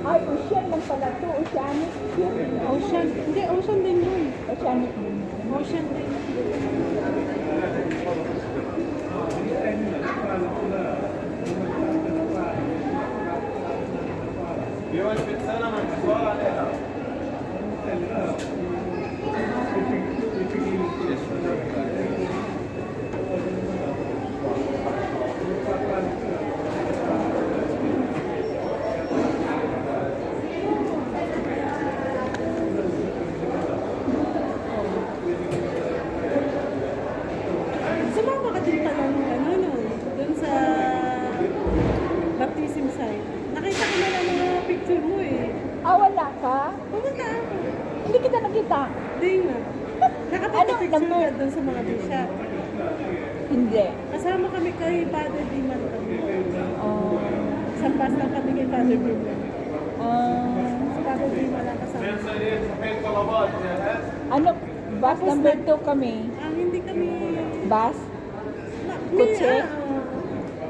Ay, ocean lang pala to. Oceanic. Ocean. Hindi, ocean din yun. Oceanic din. Ocean din. Sumama ka din pala nung ano, no? Doon sa baptism site. Nakita ko na lang mga picture mo eh. Ah, wala ka? Pumunta ako. Hindi kita nakita. Hindi nga. Nakapag-picture number? ka doon sa mga bishop. Hindi. Kasama kami kay Father Diman kami. Oh. Sampas lang kami kay Father Diman. Si Father Diman lang kasama. Ano? Bus number 2 kami. Hindi kami... Bus? May, Kotse?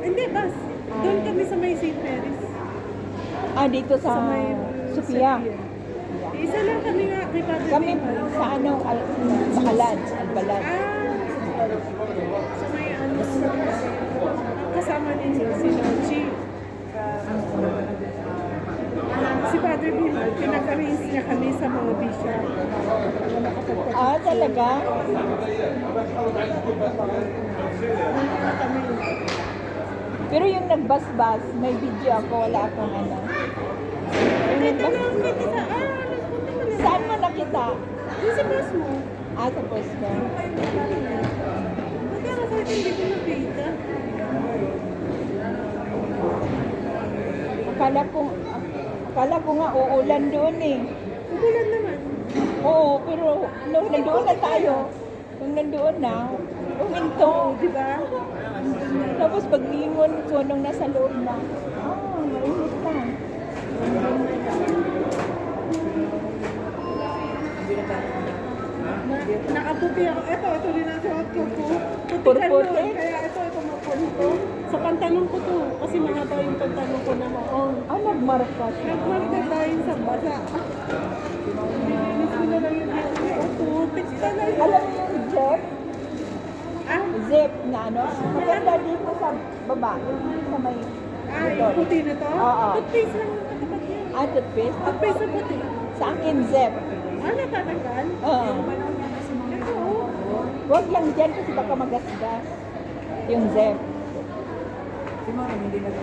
hindi, bus. Doon kami sa may St. Mary's. Ah, dito sa may Sophia. Isa lang kami nga kay Father Kami Diman. sa ano, Bahalad, Albalad. Sa may ano, ang kasama ninyo, si Nochi. Si Father Diman, pinag-arrange niya kami sa mga bishop. Ah, talaga? Kami. Pero yung nagbas-bas, may video ako, wala akong ano. Yung Dito nagbas, lang kita sa, nagpunta mo na. saan mo nakita? Yung sa bus mo. Ah, sa post ko. Magkano sa akin, hindi ko nakita. Akala ko nga uulan doon eh. Ugulan naman. Oo, pero nung nandoon na tayo, nung nandoon na, huminto. Di ba? Tapos paglingon ko nung nasa loob na, mainit na. Nakaputi ako. Ito rin ang suot ko po. Purputi? Kaya ito mapun ko. Sa pantalon ko to. Kasi mahaba yung pantalon ko na maong. Ah, nagmarka siya. Nagmarka dahil sa basa. Nilinis ko na lang yung dito. O, putik ka na. Alam mo yung Jeff? Ah? Zip na ano? Maganda dito sa baba. Sa may Yung puti na to? Oo. Toothpaste lang yung katapat niya. Ah, toothpaste? Toothpaste na puti. Sa akin, Zep. Natatanggal? Oo. Ito, oh. Huwag lang dyan kasi baka magasgas. Yung Zep.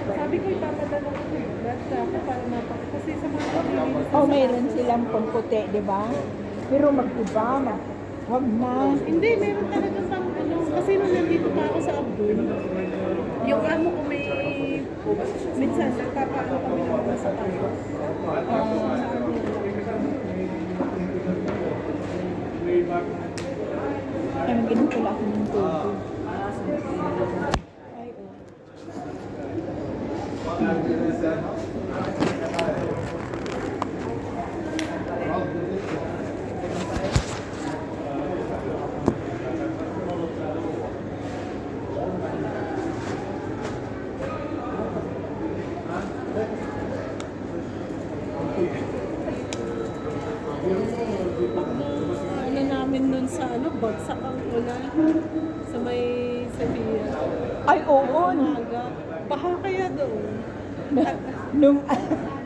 Sabi ko ipapadala ko sa brad ako para kasi sa mga paglilinis. Oh, mayroon silang pamputi, di ba? Pero mag-iba, huwag na. Hindi, meron talaga sa ano. Kasi nung nandito pa ako sa Abdul, yung amo ko may minsan nagpapaano kami ng mga sapatos. Ay, mag-inom pala ako ng tubig. Ay, oh. Ano namin nun sa ano, bagsak ang ulan sa may Sevilla. Ay, oo. Umaga. Baha kaya doon. nung,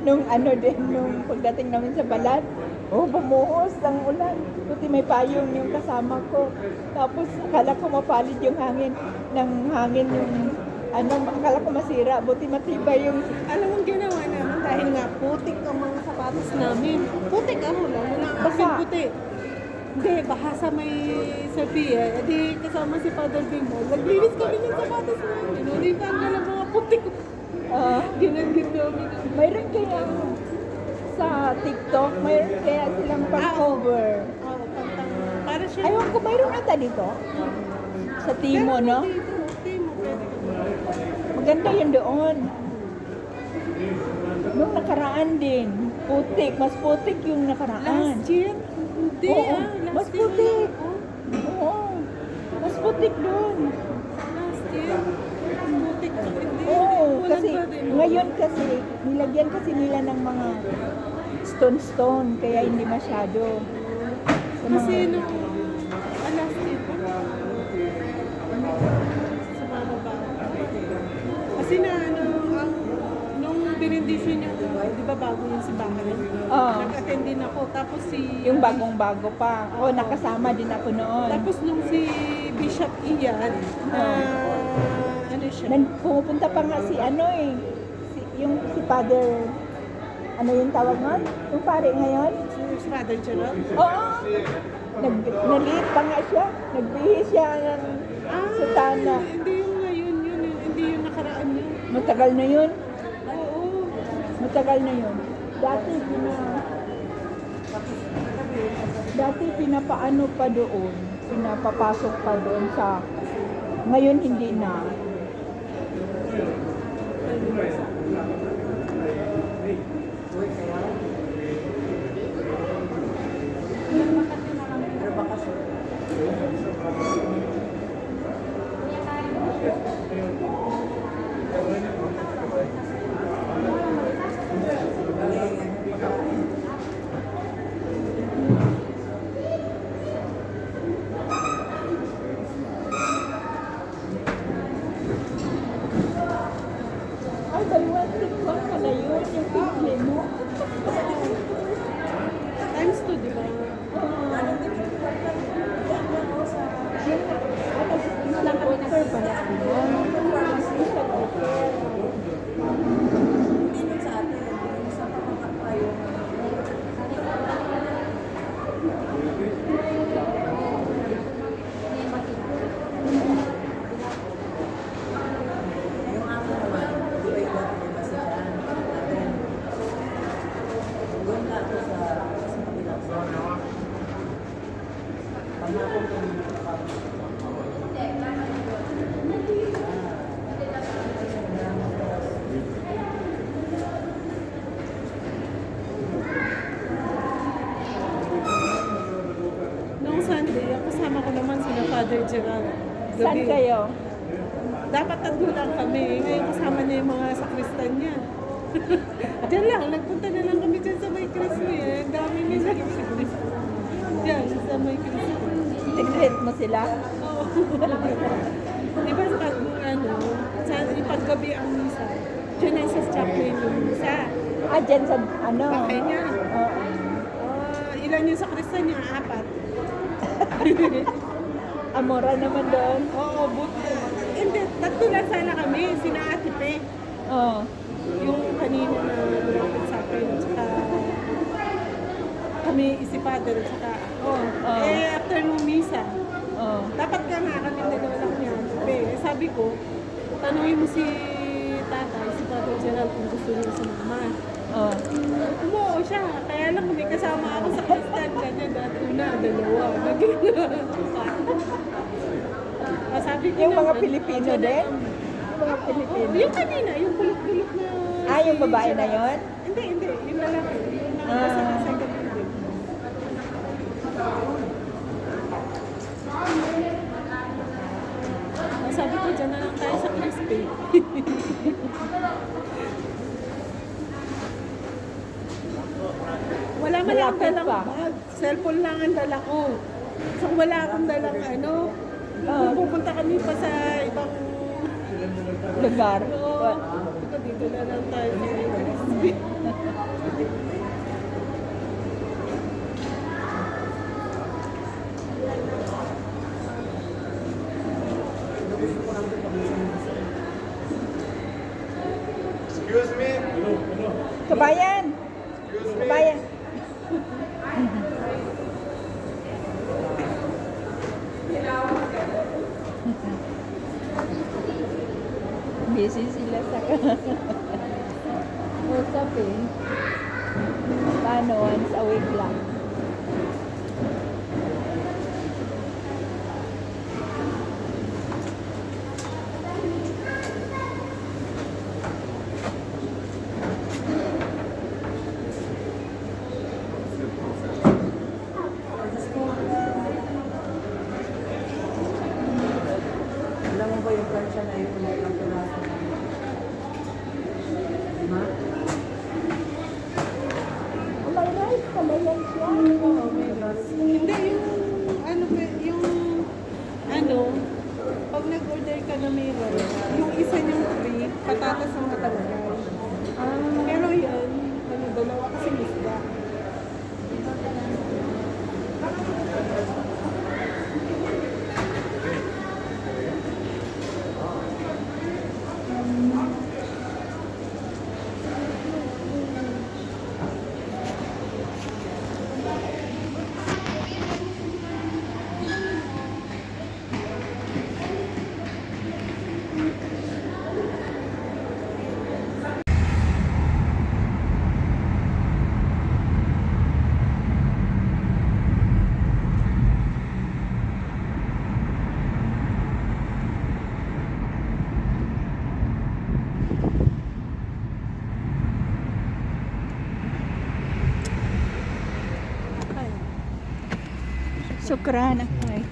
nung ano din, nung pagdating namin sa balat, bumuhos ang ulan. Buti may payong yung kasama ko. Tapos, akala ko mapalid yung hangin. Nang hangin yung, akala ko masira. Buti matibay yung, Alam mo ginawa namin dahil nga putik ang mga sapatos namin. Putik ako lang, wala ang Basa. aking puti. Hindi, baha sa may Sophia. Di kasama si Father Bimo. Naglinis kami ng sapatos namin. Hindi pa ang mga putik. Ginagin namin. mayroon kayang sa TikTok, mayroon kaya silang pang-cover. Oo, pantang. Para siya. Ayun ko, mayroon ata dito. Sa Timo, no? Timo, pwede ko. Maganda yun doon. Nung nakaraan din, putik. Mas putik yung nakaraan. Last year? Hindi Oo, last mas year putik. wala ako. Oo. Mas putik doon. Last year. Ngayon kasi, nilagyan kasi nila ng mga stone-stone, kaya hindi masyado. Sa Kasi mga- nung last year pa, sumama ba? Kasi na ano, nung binindisyon niya, di ba bago yung simbahan? Oo. Nag-attend din ako. Tapos Yung bagong-bago pa. O, nakasama din ako noon. Tapos nung si Bishop Ian, ano siya? Pumupunta pa nga si ano eh, si Father, ano yung tawag nun? Yung pare ngayon? Si Father Gerald? Oo. Naliit pa nga siya. Nagbihis siya ng sutana. Hindi yung ngayon yun, hindi yung nakaraan yun. Matagal na yun. Oo. Matagal na yun. Dati pinapaano pa doon. Pinapapasok pa doon sa... Ngayon hindi na. Ay, dalawa, tikman ka na yun. Yung pinili mo. Times 2, di ba? Isang offer pala sila. Isang offer. Noong Sunday, ang kasama ko naman sila Father Gerald. Saan Gabi. kayo? Dapat tatlo lang kami. Ngayon kasama niya yung mga sakristan niya. Diyan lang, nagpunta na lang kami dyan sa may Crispy. Ang dami nila. Diyan, sa may Crispy. Tigret mo sila? Oo. Di ba sa ano, sa ipaggabi ang misa, diyan ang sa chaplain yung misa. Dyan sa ano? Bakay niya. Oo. Ilan yung sakristan niya? 4. Amora naman doon. Oo, buti. Hindi, tatlo lang sana kami. Sina Ate Pe. Oo. Yung kanina na lumapit sa akin. At saka kami si Father at saka ako. Oo. After nung misa, Oo. dapat ka nga kami dalawa lang niya. Sabi ko, tanungin mo si tatay, si Father Gerald kung gusto niya sa mama. Oo. Umuo siya. Kaya lang may kasama ako sa Kristan. Kanya dati una, dalawa. Naging sabi ko Yung mga naman, Pilipino din? Yung mga Pilipino. Yung kanina, yung kulot-kulot na... Yung babae na yon? Hindi. Yung lalaki. Yung nasa second building. Sabi ko, dyan na lang tayo sa Crispy. Wala man lang Malapit dalang pa. bag. Cellphone lang ang dala ko. So wala akong dalang ano. Kung pupunta kami pa sa ibang Lugar. Oo. Ito, dito na lang tayo sa Crispy. Excuse me. Kabayan! Kabayan! Busy sila sa usap eh. Paano, once a week lang. Alam mo ba yung plancha na yun, ulit ng piraso? ka na meron, yung isa niyang free, patatas ang nakalagay. Pero yan, ano, dalawa kasi isda. Sukran ako eh.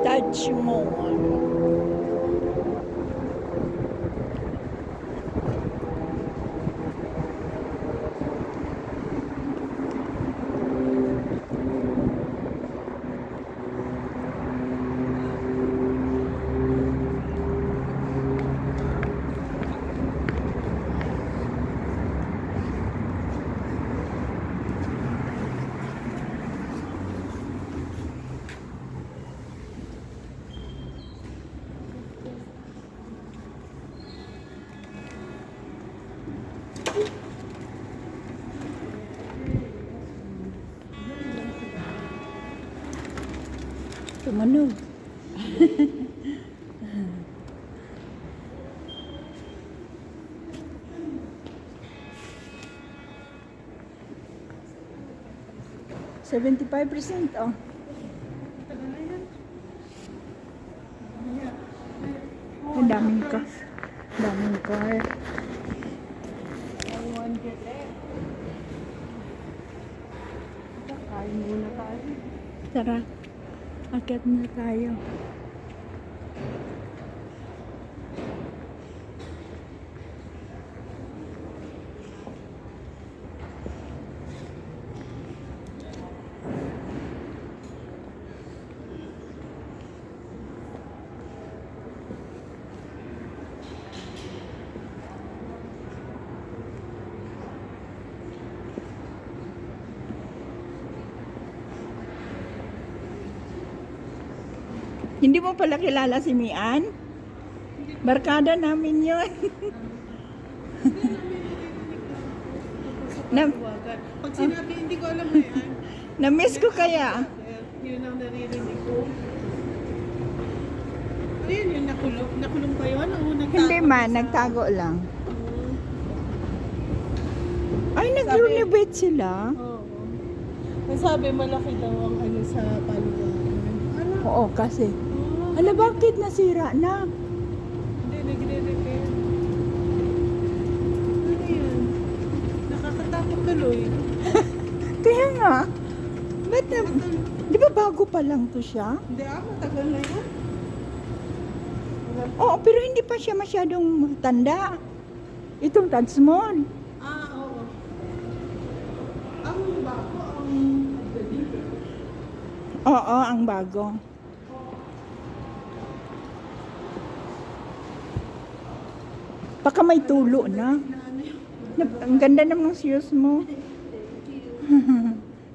Touch more. Tumunog. $75%, oh. Ang daming ka. Daming car. Kain muna tayo. Tara. Akyat na tayo. Hindi mo pala kilala si Mian? Barkada namin yun. Pag sinabi, hindi ko alam na yan. Na-miss ko kaya. Yun ang naririnig ko. Ano yun, yung nakulong? Nakulong ba yun? Ang unang Hindi tago man, sa- nagtago lang. Hmm. Ay, nag-renovate sila. Oo. Ang sabi, malaki daw ang ano sa paluwagan. Ano? Oo, kasi. Ala, bakit nasira na? Hindi, nagre-repair. Ano yun? Nakakatakot tuloy. Kaya nga. Ba't na, di ba bago pa lang to siya? Hindi tagal na yun. Oo, pero hindi pa siya masyadong matanda. Itong Tadsmon. Oo. Ang bago, ang Oo, ang bago. Baka may tulo na. Ang ganda naman ng shoes mo.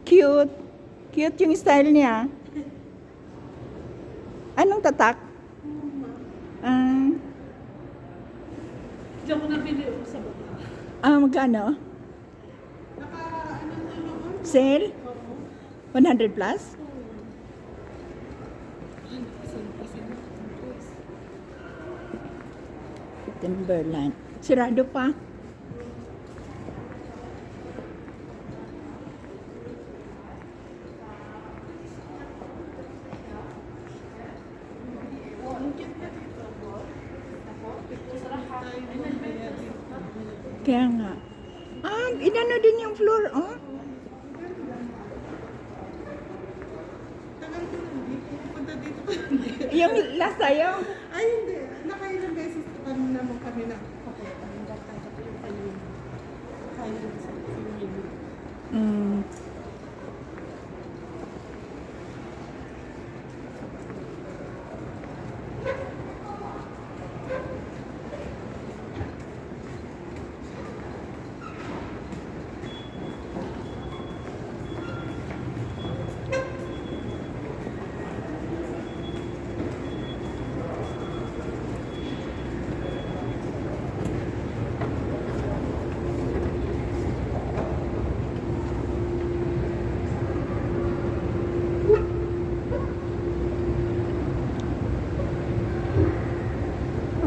Cute. Cute yung style niya. Anong tatak? Diyan ko nabili sa baba. Magkano? Ano na noon? Sale? Oo. 100 plus? Timberland. Sirado pa. Kaya nga. Inano din yung floor, oh. Yung last tayo. Ay, hindi. Nakailang beses naman kami na papunta. Hanggang kayo. Kayo sa swimming. Mm.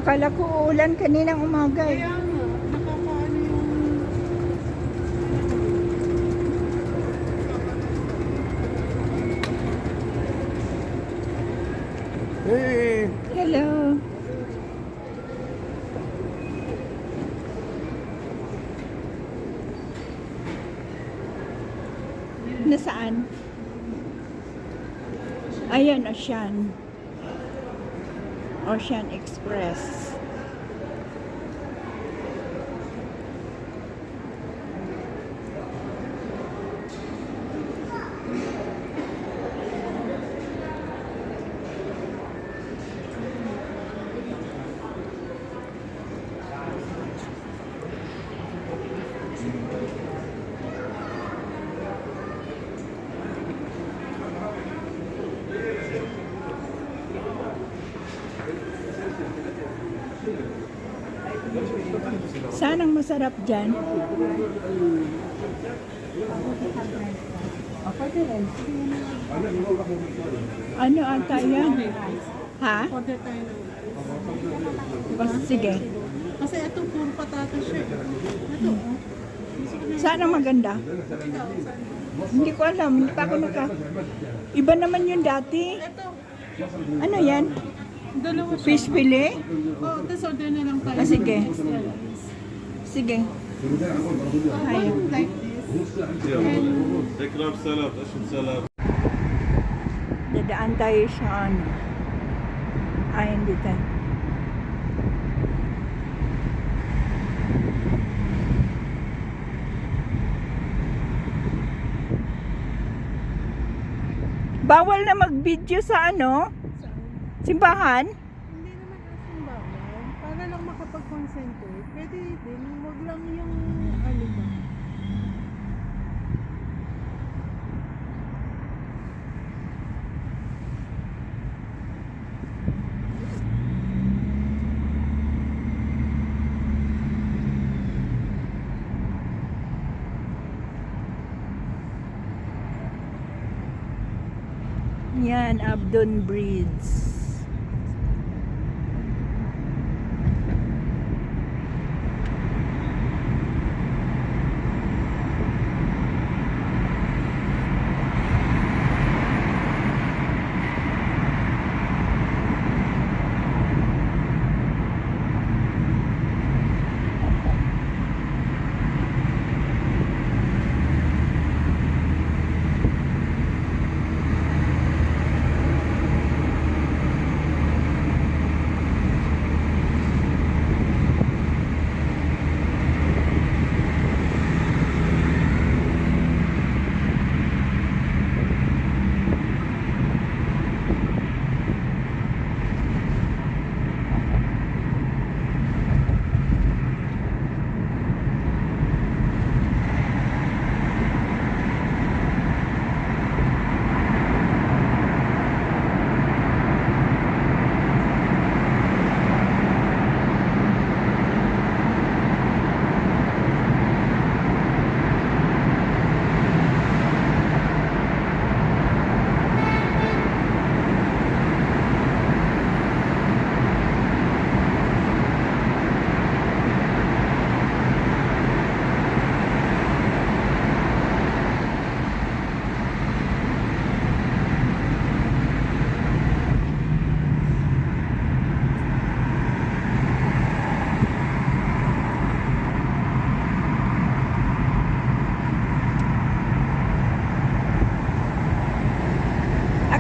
Akala ko uulan kaninang umaga eh. Kaya nga, nakakaano yung... Hey! Hello. Nasaan? Ayan, Ocean. Ocean Express. Saan ang masarap dyan? Ano ata yan? Ha? Order tayo na. Sige. Kasi ito, puro patatas siya. Ito, oh. Saan ang maganda? Hindi ko alam. Hindi pa ako Iba naman yun dati. Ito, Ano yan? dalawa siya. Fish fillet? Oh, tapos order na lang tayo. Ah, sige. Sige. Hi. Like this. اكرم سلام اشرب سلام Dadaan tayo sa ano. Ay, hindi tayo. Bawal na mag-video sa ano? Simbahan? Hindi naman asing bawal. Para lang makapag-concentrate. Pwede din. Huwag lang yung ano ba. Yan, Abdon Breeds.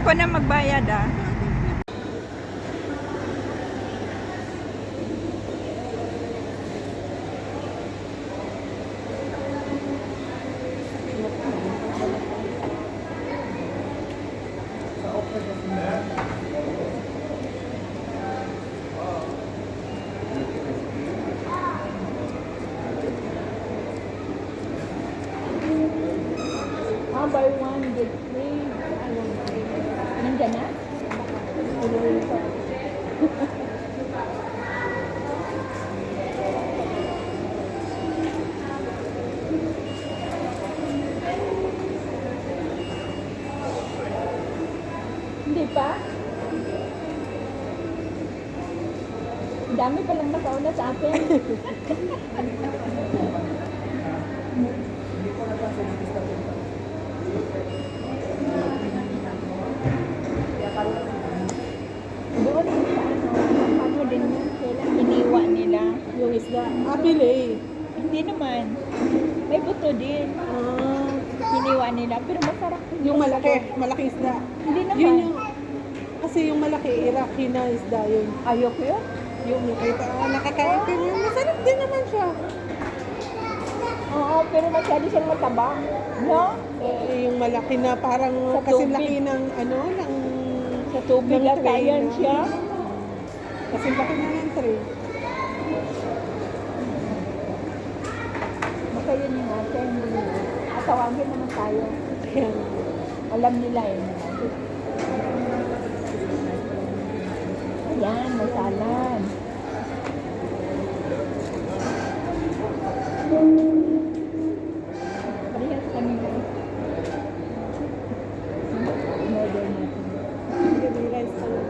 Ako na magbayad ah. Nandiyan na? Tuloy pa. Hindi pa? Dami palang nakauna sa atin. Doon sa ano din yun, kailan iniwa nila. Yung isda. Pili. Hindi naman. May buto din. Iniwa nila, pero masarap. Yung malaking isda. Hindi naman. Yun yung, kasi yung malaki, Iraqi na isda yun. Ayoko yun. Yung nakakain ko yun. Masarap din naman siya. Oo, pero masyado siyang mataba. No? Yung malaki na parang Sa kasi tubig. laki ng ano, ng Sa tubig ng lang tray kaya na. siya. Kasi laki na yung tray. Baka yun yung natin. At tawagin naman tayo. Ayan. Alam nila eh. Ayan, may salad. Parehas kami na eh. Model natin. Hindi, may rice pa lang.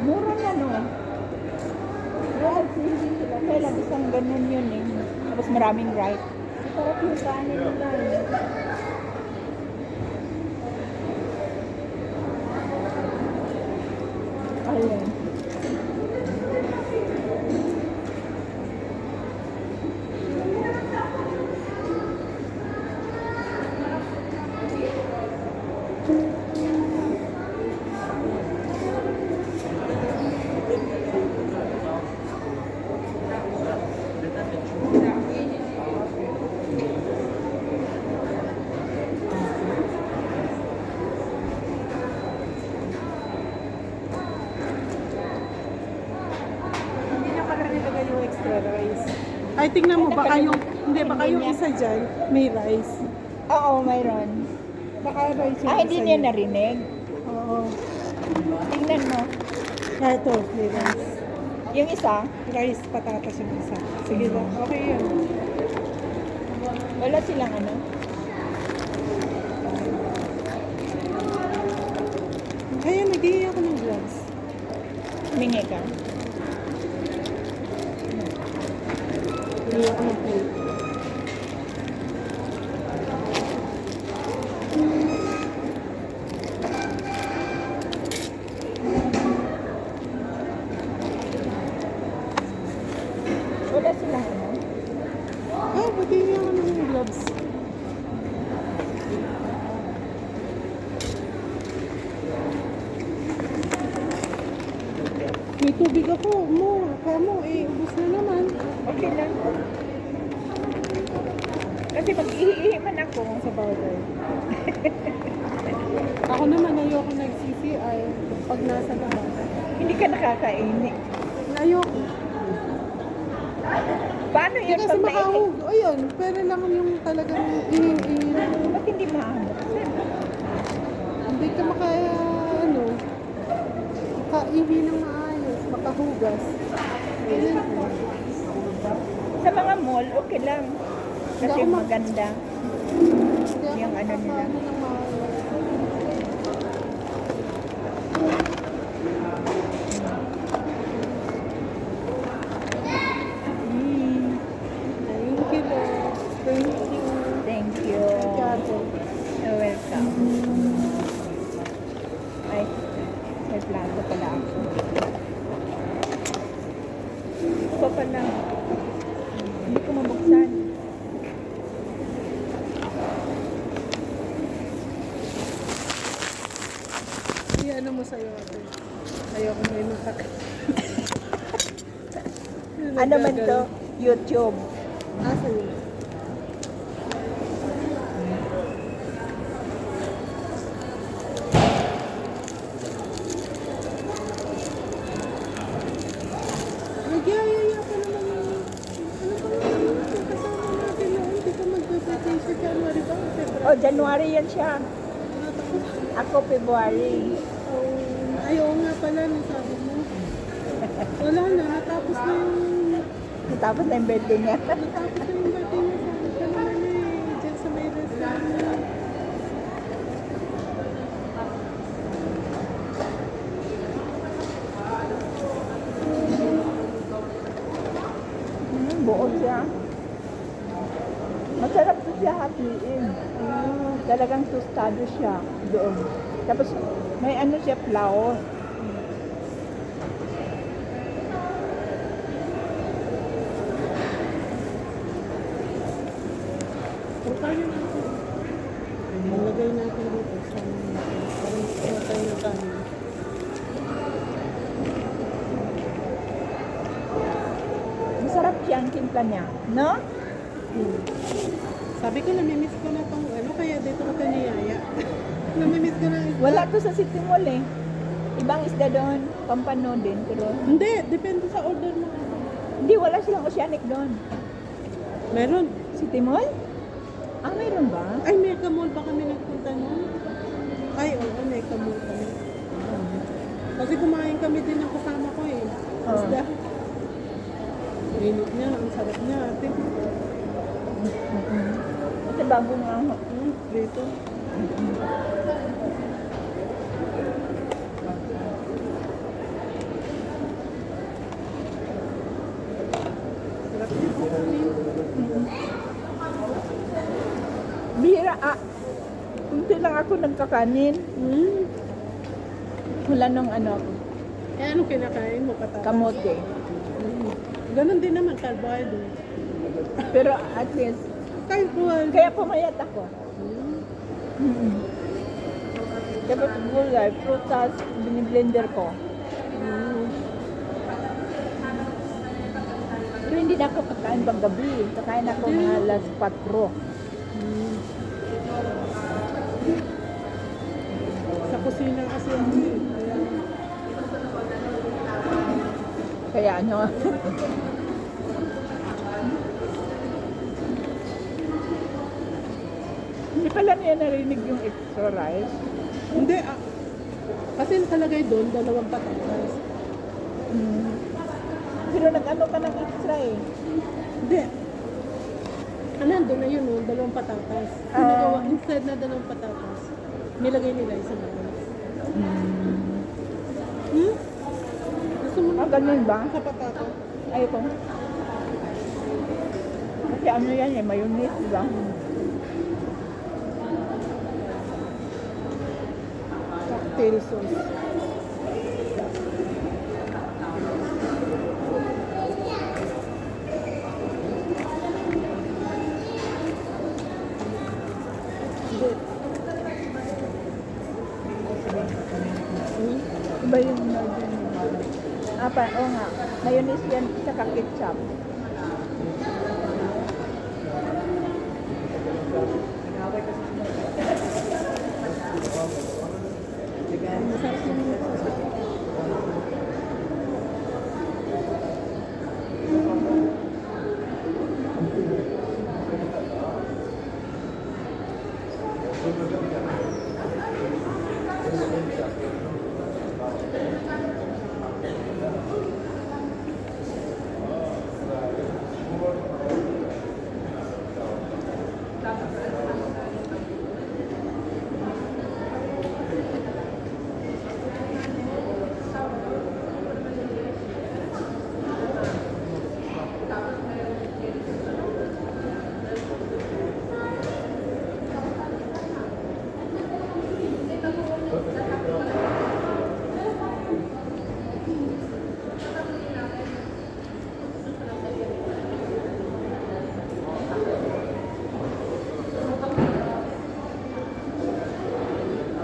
Mura na no. Well, hindi sila. Kailan isang ganun yun eh. Tapos maraming rice. Sarap yung kanin nila eh. Ayan. Hindi na pala nilagay yung extra rice. Ay, tingnan mo, baka yung, hindi, baka yung isa dyan, may rice. Oo, mayroon. Baka rice yung Hindi isa niya yun. narinig. Oo. Tingnan mo. Ito, may rice. Yung isa, Rice, patatas yung isa. Sige lang, okay yun. wala silang ano. Kaya nag-iiyak ako ng gloves. Humingi ka. Nag-iiyak ako ng plate. Wala silang ano. Nag-iiyak ako ng gloves. May tubig ako. Kamo, ubos na naman. Okay lang. Kasi mag-ihihi man ako. Sa bagay. Ako naman ayoko nag-CCR pag nasa labas. Hindi ka nakakaini. Ayoko. Paano Hindi yun kasi pag nainit? makahug. O yun, pero lang yung talagang Ba't hindi mahamot? hindi ka makaiwi ng maayos, makahugas. Ganyan po. Sa mga mall, okay lang. Kasi Hindi ako maganda. Hindi ako Yung ano nila. makakaano ng maayos. Thank you, Lord. Thank you. Thank you. Obrigado. You're welcome. Ay, may plato pala ako. Ito pala. Hindi ko mabuksan. Ano mo sa'yo ate? Ayoko may matak. Ano man to? YouTube. Sa'yo. Nagyayaya pa naman yung... Ano pa naman yung kasama natin noon? Di ka mag-vacation January ba? Oh, January yan siya. Natakot. Ako February. Ay, oo nga pala, nasabi mo. Wala na, natapos na yung... Tapos na yung birthday niya. Natapos na yung birthday niya. Sabi ka naman eh, dyan sa may restaurant. Buo siya. Masarap to siya hatiin. Talagang tostado siya doon. Tapos may ano siya, flour. Kung kaya natin. Nalagay natin dito sa parang matay na kanin. Masarap siya ang timpla niya. No? Sabi ko, namimiss ko na tong ano, kaya dito ko niyaya. Namimiss ko na isda. Wala to sa City Mall eh. Ibang isda doon. Pampano din. Pero Hindi, depende sa order mo. hindi, wala silang oceanic doon. Meron. City Mall? Ah, mayroon ba? Ay, Mega Mall ba kami nagpunta nun? Ay, oo, Mega Mall kami. Kasi kumain kami din ng kasama ko eh. Isda. Init niya, ang sarap niya ate. Kasi bago nga ako. Dito. Sarap niya po kami. Bihira kunti lang ako nagkakanin. Wala nung ano, Eh, ano kinakain mo? Patatas? kamote. Ganon din naman, carbohydrate. Pero at least, Carbohydrate. kaya pumayat ako. Dapat gulay, prutas, biniblender ko. Pero hindi na ako kakain paggabi. Kakain ako mga alas 4. Sa kusina kasi ako eh. Kaya ano, hindi pala niya narinig yung extra rice. Hindi ah. Kasi nakalagay doon, 2 patatas. Pero nag-ano ka ng extra eh. Hindi. Nandun na yun, 2 patatas. Pinagawa, instead na 2 patatas, nilagay nila isang rice. Gusto mo na Ganun ba? sa patatas? Ayoko. Kasi ano yan eh, mayonnaise, di ba? Cocktail sauce. Iba yung northern oo nga. Mayonnaise yan, saka ketchup. Masarap yung sauce.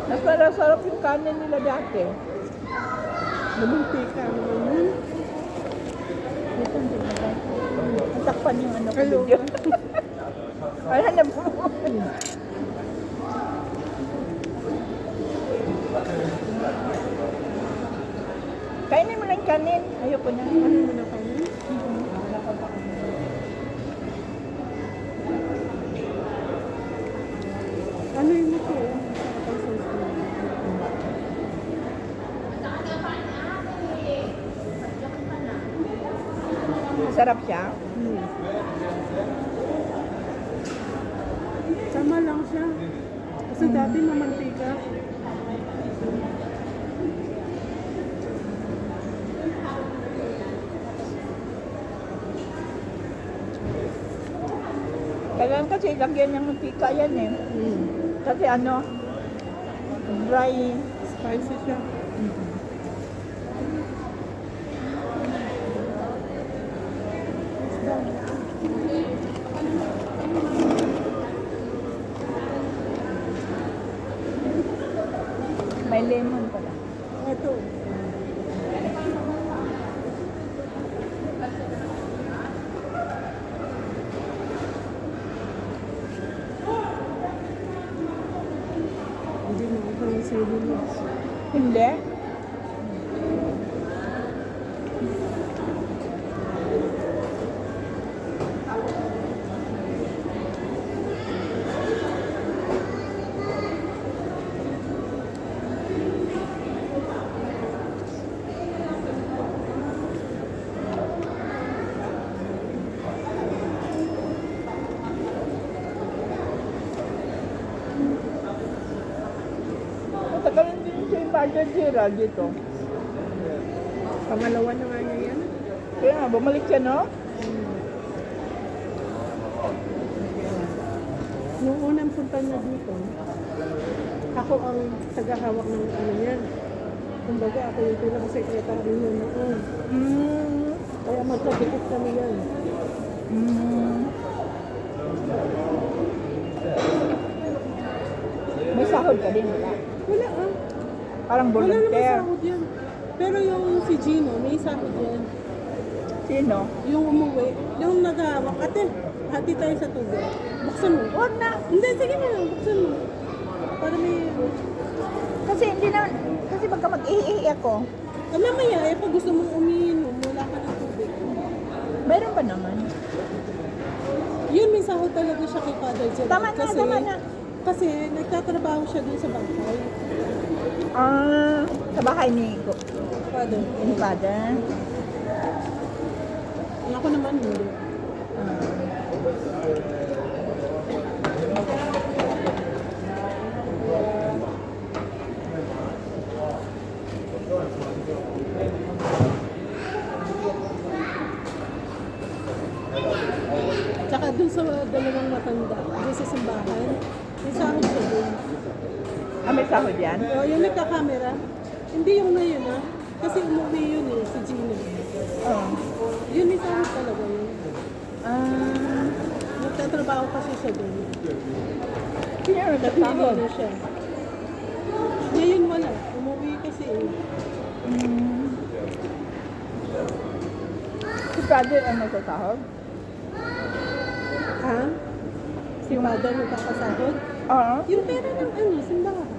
Mas sarap yung kanin nila dati. Nabunti ka naman yun. Dito, hindi na ba? Natakpan yung ano ko Hello. video. Wala na po. Kainin mo lang yung kanin. Ayoko na. Ano mo na kami? Ano yung ito? Masarap ang sauce niya. Masarap siya. Tama lang siya. Kasi dati mamantika. Kailangan kasi lagyan ng mantika yan eh. Mm. Kasi ano, dry. Spicy siya. May lemon pala. Ito. Hindi na ako ng sili mo. Hindi. Matagal din si Father Gerald dito. Pangalawa na nga niya yan. Kaya nga, bumalik siya, no? Nung unang punta niya dito, ako ang tagahawak ng ano niya. Kumbaga ako yung pinaka-secretary niya noon. Mm. Kaya magkadikit kami yan. Mm. May sahod ka din, wala? Wala ah. Parang Wala naman volunteer. sahod yan. Pero yung si Gino, may sahod yan. Sino? Yung umuwi, yung naghahawak, ate, hati tayo sa tubig. Buksan mo. Huwag na. Hindi, sige na, buksan mo. Para may... Kasi hindi na, kasi magka mag-ihi ako. Mamaya, pag gusto mong umiinom, wala ka ng tubig. Meron pa naman. Yun, may sahod talaga siya kay Father Gerald. Tama na, tama na. Kasi nagtatrabaho siya dun sa bahay. Ah, sa bahay ni Father. Father. Ako naman hindi. Tsaka dun sa dalawang matanda, dun sa simbahan, may sahod siya dun. Ah, may sahod yan? O, yung nagka-camera, hindi yung na yun ah. Kasi umuwi yun eh, si Gino. Oo. Yun may sahod talaga yun. Ah, Nagtatrabaho kasi siya dun. sino yung nagkasahod? Pinili siya. Ngayon wala, umuwi kasi eh. Mm. Si Father ang nagkasahod? Ha? Si Father nagkakasahod? Oo. Yung pera ng ano, simbahan.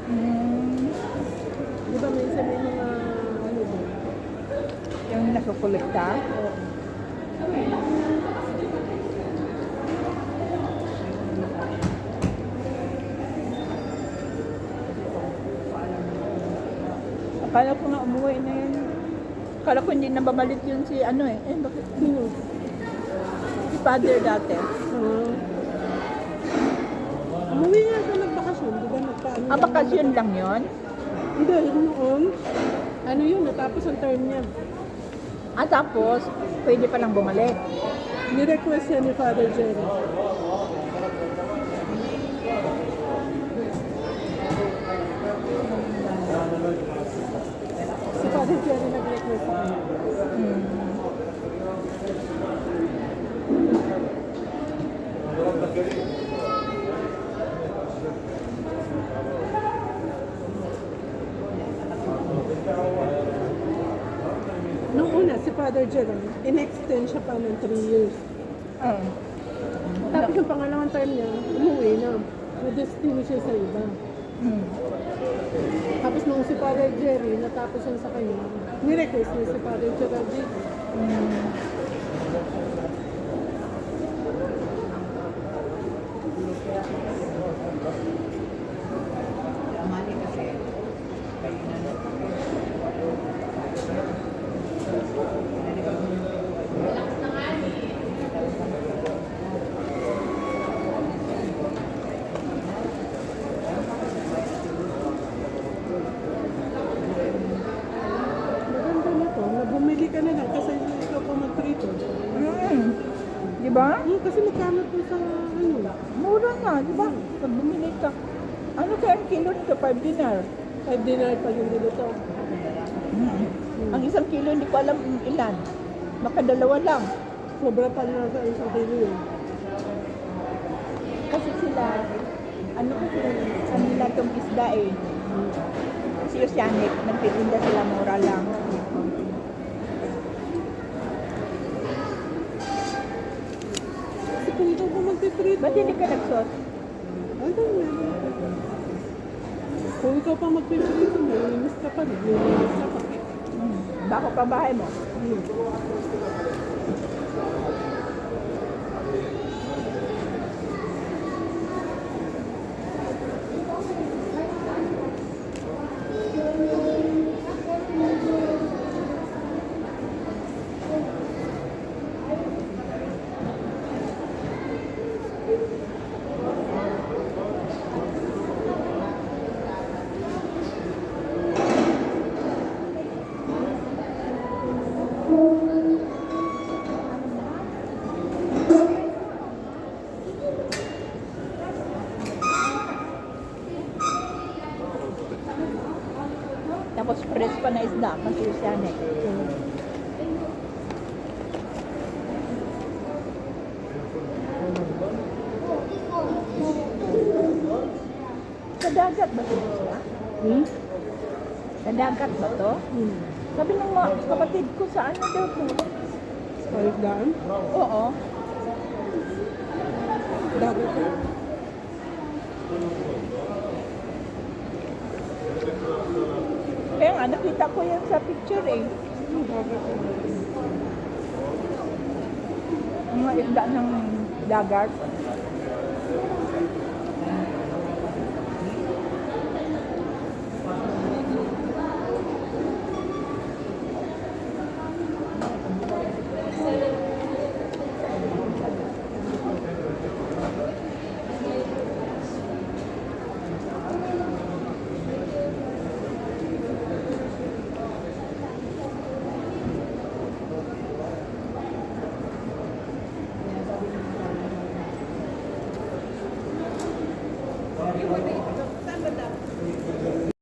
Mm. Di ba minsan may mga ano ba? Yung nasukolekta? Oo. Akala ko nga umuwi na yun. Akala ko hindi na babalik yun si ano eh. Eh, bakit? Sino? Si Father dati. Umuwi nga siya nagbakasyon, di ba nagpaano? Ah, bakasyon lang yun? Hindi, noon. Ano yun, natapos ang term niya. Ah, tapos, pwede pa lang bumalik. Ni-request siya ni Father Jerry. Si Father Jerry nag-request sa kanya. Nung una, si Father Jerry, in-extend siya pa ng 3 years. Ah. Tapos yung pangalawang term niya, umuwi na. Na-destiny siya sa iba. Hmm. Tapos nung si Father Jerry, natapos yun sa kanya, ni-request niya si Father Gerald dito. magkano to sa ano? Mura nga, di ba? Pag bumili ka. Ano kaya ang kilo nito? 5 dinar. 5 dinar pa yung dito. Ang isang kilo, hindi ko alam ilan. Baka dalawa lang. Sobra pa na sa isang kilo yun. Kasi sila, ano kasi, kanila itong isda eh. Si Oceanic, nagtitinda sila mura lang. Kasi kung ikaw pa magpiprito. Ba't hindi ka nagsos? Ay, ganyan. Kung ikaw pa magpiprito, nalinis ka pa. Nalinis ka pa. Bako pa bahay mo. Tapos fresh pa na isda kasi Oceanic. Sa dagat ba ito sila? Sa dagat ba to? Sabi ng mga kapatid ko sa ano daw to? Balik daan? Oo. Dagat ka? Kaya nga nakita ko yan sa picture eh. Dagat ka. Mga isda ng dagat.